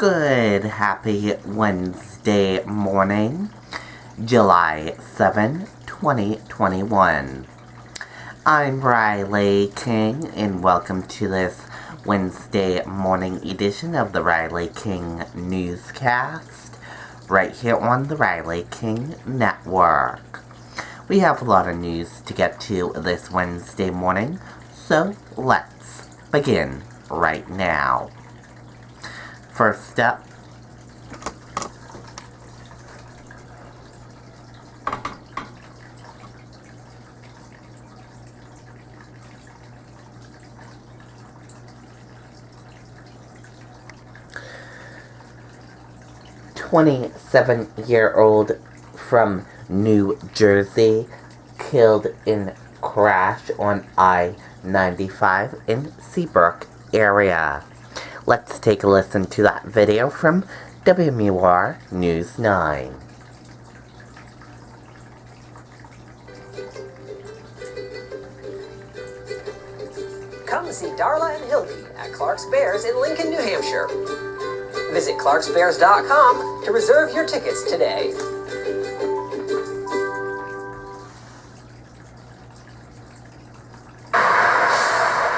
Good, happy Wednesday morning, July 7, 2021. I'm Riley King, and welcome to this Wednesday morning edition of the Riley King Newscast, right here on the Riley King Network. We have a lot of news to get to this Wednesday morning, so let's begin right now. First up, "27-year-old from New Jersey killed in crash on I-95 in Seabrook area." Let's take a listen to that video from WMUR News 9. Come see Darla and Hildy at Clark's Bears in Lincoln, New Hampshire. Visit clarksbears.com to reserve your tickets today.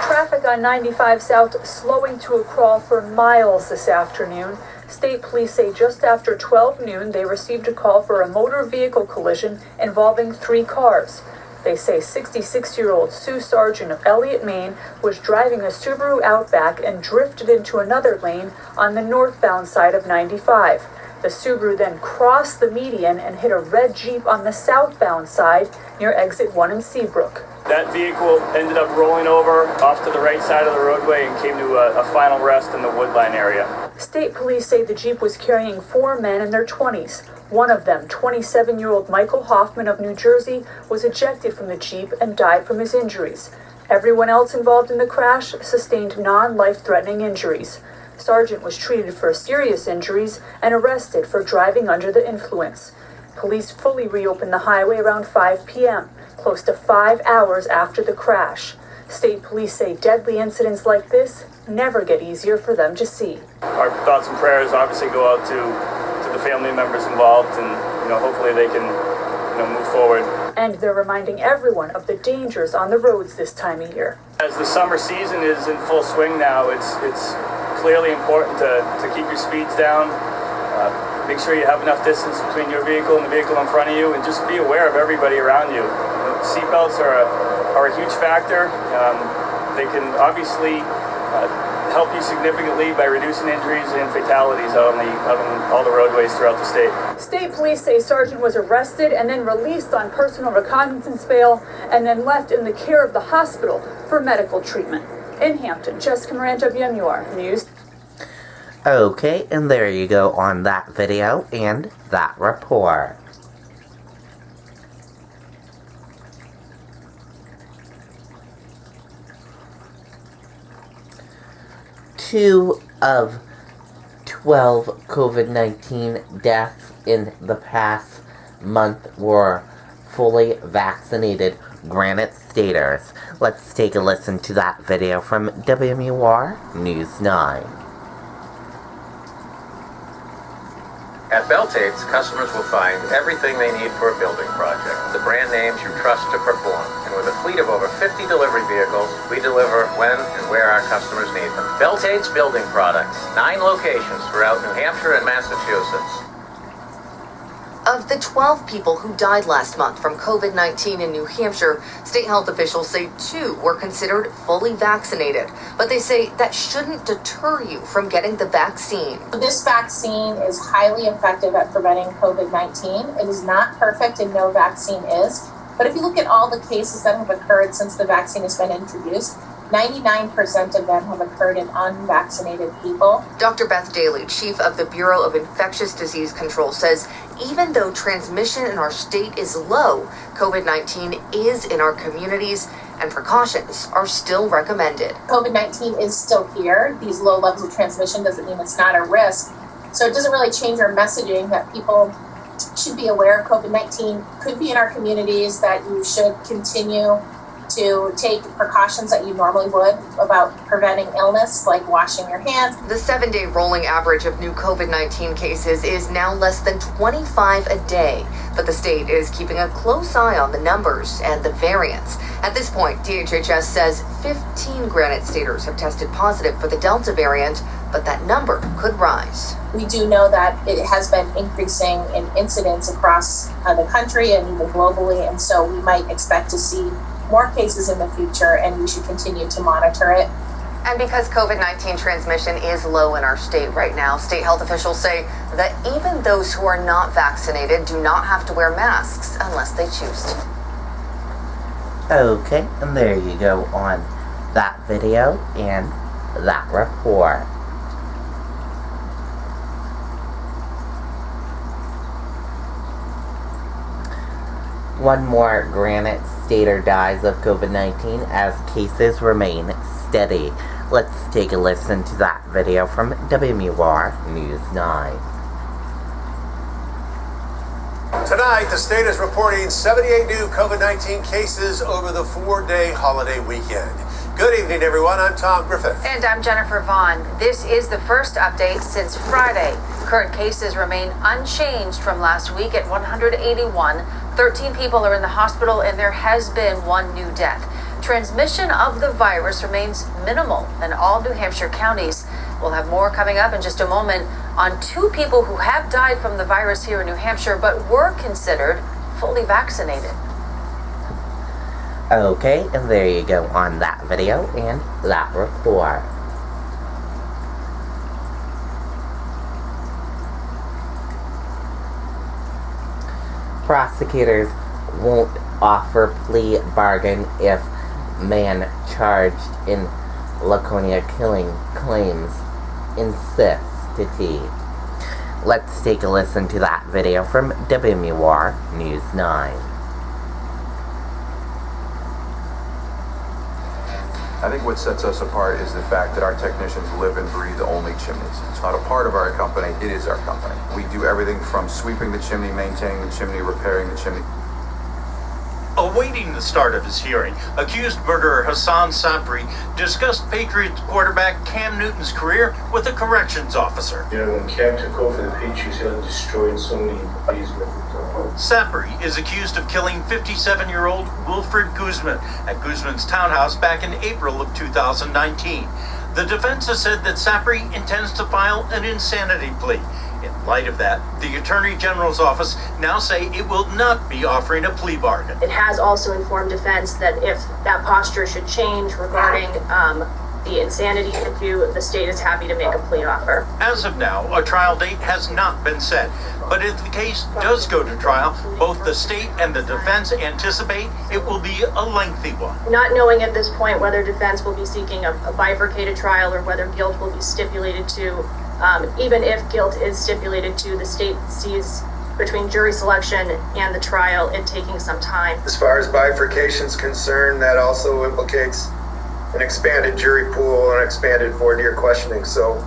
Traffic on 95 South slowing to a crawl for miles this afternoon. State police say just after 12 noon they received a call for a motor vehicle collision involving 3 cars. They say 66-year-old Sue Sargent of Elliott, Maine was driving a Subaru Outback and drifted into another lane on the northbound side of 95. The Subaru then crossed the median and hit a red Jeep on the southbound side near exit 1 in Seabrook. That vehicle ended up rolling over off to the right side of the roadway and came to a final rest in the Woodline area. State police say the Jeep was carrying 4 men in their 20s. One of them, 27-year-old Michael Hoffman of New Jersey, was ejected from the Jeep and died from his injuries. Everyone else involved in the crash sustained non-life-threatening injuries. Sargent was treated for serious injuries and arrested for driving under the influence. Police fully reopened the highway around 5 p.m., close to 5 hours after the crash. State police say deadly incidents like this never get easier for them to see. Our thoughts and prayers obviously go out to the family members involved, and hopefully they can move forward. And they're reminding everyone of the dangers on the roads this time of year. As the summer season is in full swing now, it's clearly important to keep your speeds down. Make sure you have enough distance between your vehicle and the vehicle in front of you, and just be aware of everybody around you. Seatbelts are a huge factor. They can obviously help you significantly by reducing injuries and fatalities out on all the roadways throughout the state. State police say Sargent was arrested and then released on personal reconnaissance bail and then left in the care of the hospital for medical treatment. In Hampton, Jessica Moran, WMUR News. Okay, and there you go on that video and that report. Two of 12 COVID-19 deaths in the past month were fully vaccinated Granite Staters. Let's take a listen to that video from WMUR News 9. At Beltate's, customers will find everything they need for a building project. The brand names you trust to perform. And with a fleet of over 50 delivery vehicles, we deliver when and where our customers need them. Beltate's Building Products. 9 locations throughout New Hampshire and Massachusetts. Of the 12 people who died last month from COVID-19 in New Hampshire, state health officials say 2 were considered fully vaccinated. But they say that shouldn't deter you from getting the vaccine. This vaccine is highly effective at preventing COVID-19. It is not perfect, and no vaccine is. But if you look at all the cases that have occurred since the vaccine has been introduced, 99% of them have occurred in unvaccinated people. Dr. Beth Daly, chief of the Bureau of Infectious Disease Control, says even though transmission in our state is low, COVID-19 is in our communities and precautions are still recommended. COVID-19 is still here. These low levels of transmission doesn't mean it's not a risk. So it doesn't really change our messaging that people should be aware of COVID-19 could be in our communities, that you should continue to take precautions that you normally would about preventing illness, like washing your hands. The 7-day rolling average of new COVID-19 cases is now less than 25 a day, but the state is keeping a close eye on the numbers and the variants. At this point, DHHS says 15 Granite Staters have tested positive for the Delta variant, but that number could rise. We do know that it has been increasing in incidence across the country and even globally, and so we might expect to see more cases in the future, and we should continue to monitor it. And because COVID-19 transmission is low in our state right now, state health officials say that even those who are not vaccinated do not have to wear masks unless they choose to. Okay, and there you go on that video and that report. One more Granite Stater dies of COVID-19 as cases remain steady. Let's take a listen to that video from WMUR News 9. Tonight, the state is reporting 78 new COVID-19 cases over the 4-day holiday weekend. Good evening, everyone. I'm Tom Griffith. And I'm Jennifer Vaughn. This is the first update since Friday. Current cases remain unchanged from last week at 181. 13 people are in the hospital, and there has been one new death. Transmission of the virus remains minimal in all New Hampshire counties. We'll have more coming up in just a moment on 2 people who have died from the virus here in New Hampshire, but were considered fully vaccinated. Okay, and there you go on that video and that report. Prosecutors won't offer plea bargain if man charged in Laconia killing claims insists to tea. Let's take a listen to that video from WMUR News 9. I think what sets us apart is the fact that our technicians live and breathe only chimneys. It's not a part of our company, it is our company. We do everything from sweeping the chimney, maintaining the chimney, repairing the chimney. Awaiting the start of his hearing, accused murderer Hassan Sabri discussed Patriots quarterback Cam Newton's career with a corrections officer. You know, when Cam took over the Patriots, he had destroyed so many bodies. Sabri is accused of killing 57-year-old Wilfred Guzman at Guzman's townhouse back in April of 2019. The defense has said that Sabri intends to file an insanity plea. In light of that, the Attorney General's office now say it will not be offering a plea bargain. It has also informed defense that if that posture should change regarding the insanity issue, the state is happy to make a plea offer. As of now, a trial date has not been set. But if the case does go to trial, both the state and the defense anticipate it will be a lengthy one. Not knowing at this point whether defense will be seeking a bifurcated trial or whether guilt will be stipulated to, even if guilt is stipulated to, the state sees between jury selection and the trial it taking some time. As far as bifurcation is concerned, that also implicates an expanded jury pool and expanded voir dire questioning. So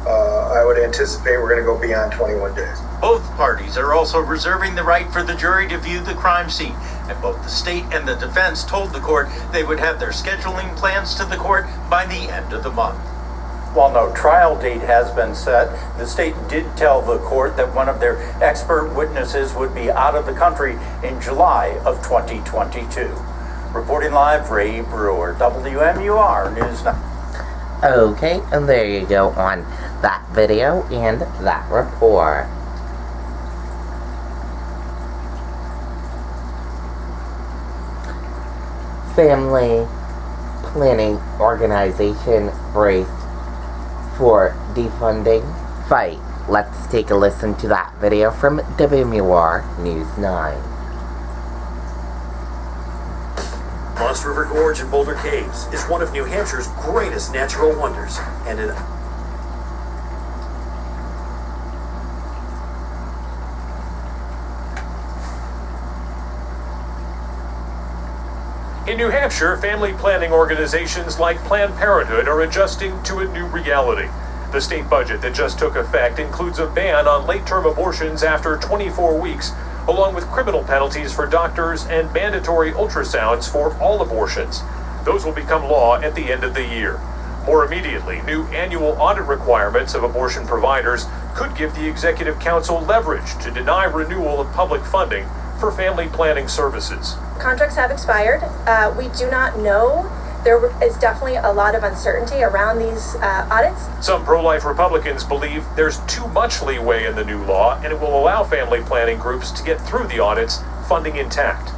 I would anticipate we're going to go beyond 21 days. Both parties are also reserving the right for the jury to view the crime scene, and both the state and the defense told the court they would have their scheduling plans to the court by the end of the month. While no trial date has been set, the state did tell the court that one of their expert witnesses would be out of the country in July of 2022. Reporting live, Ray Brewer, WMUR News 9. Okay, and there you go on that video and that report. Family Planning Organization braced for defunding fight. Let's take a listen to that video from WMUR News 9. Lost River Gorge in Boulder Caves is one of New Hampshire's greatest natural wonders, and it In New Hampshire, family planning organizations like Planned Parenthood are adjusting to a new reality. The state budget that just took effect includes a ban on late-term abortions after 24 weeks, along with criminal penalties for doctors and mandatory ultrasounds for all abortions. Those will become law at the end of the year. More immediately, new annual audit requirements of abortion providers could give the Executive Council leverage to deny renewal of public funding for family planning services. Contracts have expired. We do not know. There is definitely a lot of uncertainty around these audits. Some pro-life Republicans believe there's too much leeway in the new law, and it will allow family planning groups to get through the audits, funding intact.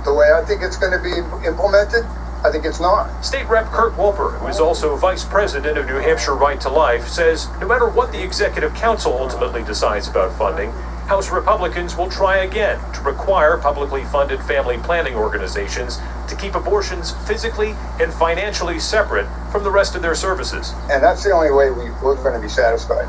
The way I think it's going to be implemented, I think it's not. State Rep Kurt Wolper, who is also Vice President of New Hampshire Right to Life, says no matter what the Executive Council ultimately decides about funding, House Republicans will try again to require publicly funded family planning organizations to keep abortions physically and financially separate from the rest of their services. And that's the only way we're going to be satisfied.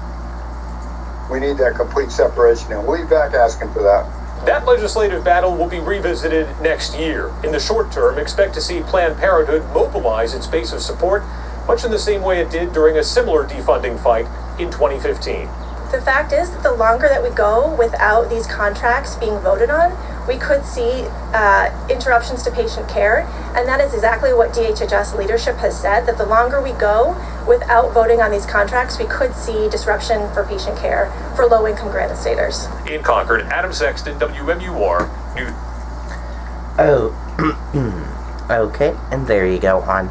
We need that complete separation, and we'll be back asking for that. That legislative battle will be revisited next year. In the short term, expect to see Planned Parenthood mobilize its base of support, much in the same way it did during a similar defunding fight in 2015. The fact is that the longer that we go without these contracts being voted on, we could see interruptions to patient care, and that is exactly what DHHS leadership has said, that the longer we go without voting on these contracts, we could see disruption for patient care for low-income granite staters. In Concord, Adam Sexton, WMUR News. Oh, okay, and there you go on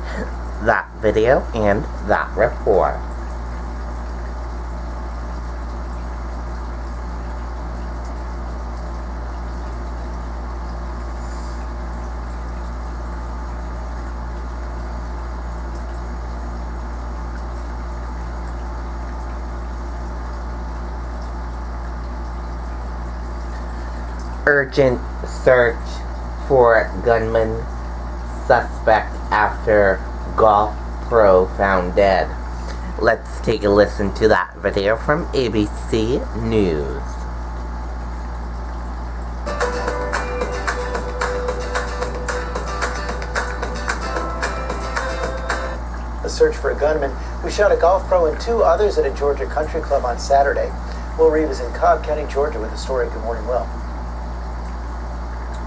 that video and that report. Urgent search for gunman suspect after golf pro found dead. Let's take a listen to that video from ABC News. A search for a gunman who shot a golf pro and two others at a Georgia country club on Saturday. Will Reeve is in Cobb County, Georgia with the story. Good morning, Will.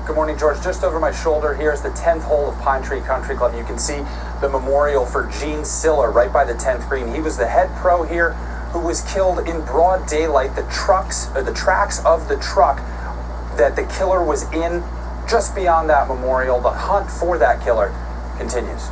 Good morning, George. Just over my shoulder here is the 10th hole of Pine Tree Country Club. You can see the memorial for Gene Siller right by the 10th green. He was the head pro here who was killed in broad daylight. The tracks of the truck that the killer was in just beyond that memorial. The hunt for that killer continues.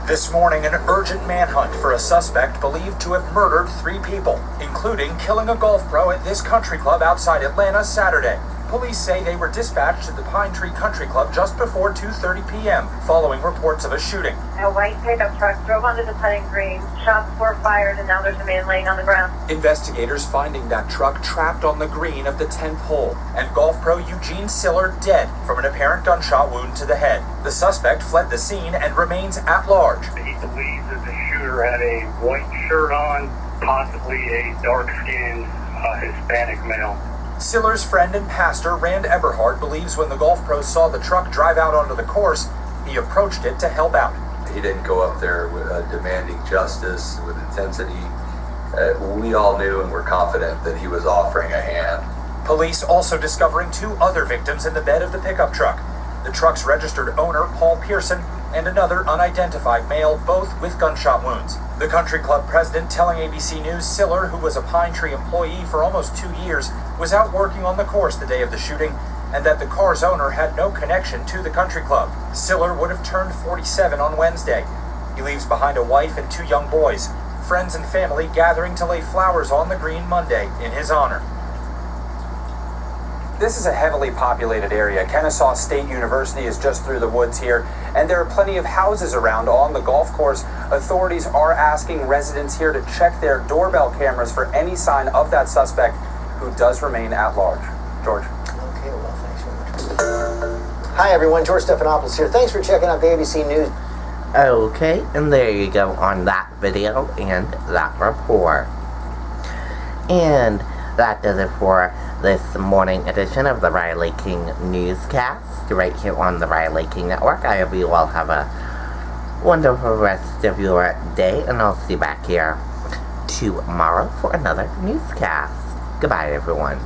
This morning, an urgent manhunt for a suspect believed to have murdered 3 people, including killing a golf pro at this country club outside Atlanta Saturday. Police say they were dispatched to the Pine Tree Country Club just before 2:30 p.m. following reports of a shooting. A white pickup truck drove onto the putting green, shots were fired, and now there's a man laying on the ground. Investigators finding that truck trapped on the green of the 10th hole, and golf pro Eugene Siller dead from an apparent gunshot wound to the head. The suspect fled the scene and remains at large. He believes that the shooter had a white shirt on, possibly a dark-skinned Hispanic male. Siller's friend and pastor, Rand Eberhard, believes when the golf pro saw the truck drive out onto the course, he approached it to help out. He didn't go up there demanding justice with intensity. We all knew and were confident that he was offering a hand. Police also discovering 2 other victims in the bed of the pickup truck. The truck's registered owner, Paul Pearson, and another unidentified male, both with gunshot wounds. The country club president telling ABC News Siller, who was a Pine Tree employee for almost 2 years, was out working on the course the day of the shooting, and that the car's owner had no connection to the country club. Siller would have turned 47 on Wednesday. He leaves behind a wife and 2 young boys. Friends and family gathering to lay flowers on the green Monday in his honor. This is a heavily populated area. Kennesaw State University is just through the woods here, and there are plenty of houses around on the golf course. Authorities are asking residents here to check their doorbell cameras for any sign of that suspect, who does remain at large. George. Okay, well, thanks very much. Hi, everyone. George Stephanopoulos here. Thanks for checking out the ABC News. Okay, and there you go on that video and that report. And that does it for this morning edition of the Riley King Newscast, right here on the Riley King Network. I hope you all have a wonderful rest of your day, and I'll see you back here tomorrow for another newscast. Goodbye, everyone.